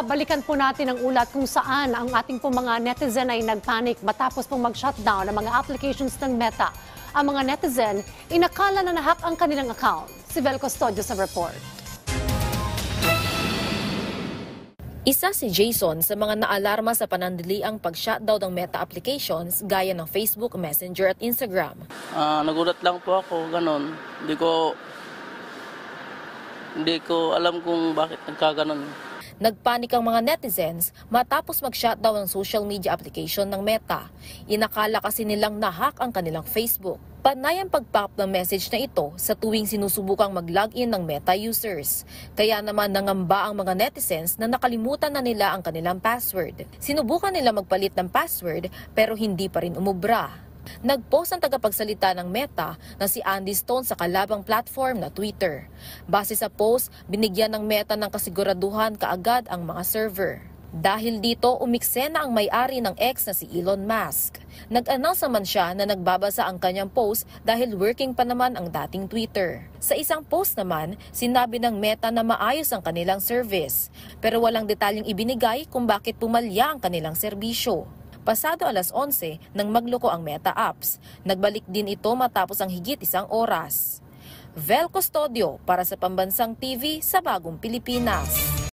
Balikan po natin ang ulat kung saan ang ating pong mga netizen ay nagpanic matapos pong mag-shutdown ng mga applications ng Meta. Ang mga netizen, inakala na nahack ang kanilang account. Si Vel Custodio sa report. Isa si Jason sa mga naalarma sa panandaliang pag-shutdown ng Meta applications gaya ng Facebook, Messenger at Instagram. Nagulat lang po ako, ganon. Hindi ko alam kung bakit nagkaganon. Nagpanik ang mga netizens matapos mag-shutdown ng social media application ng Meta. Inakala kasi nilang nahack ang kanilang Facebook. Panay ang pag-pop ng message na ito sa tuwing sinusubukang mag-login ng Meta users. Kaya naman nangamba ang mga netizens na nakalimutan na nila ang kanilang password. Sinubukan nila magpalit ng password pero hindi pa rin umubra. Nag-post ang tagapagsalita ng Meta na si Andy Stone sa kalabang platform na Twitter. Base sa post, binigyan ng Meta ng kasiguraduhan kaagad ang mga server. Dahil dito, umiksena ang may-ari ng X na si Elon Musk. Nag-announce naman siya na nagbabasa ang kanyang post dahil working pa naman ang dating Twitter. Sa isang post naman, sinabi ng Meta na maayos ang kanilang service. Pero walang detalyeng ibinigay kung bakit pumalya ang kanilang serbisyo. Pasado alas 11 nang magloko ang Meta apps. Nagbalik din ito matapos ang higit 1 oras. Vel Custodio para sa Pambansang TV sa Bagong Pilipinas.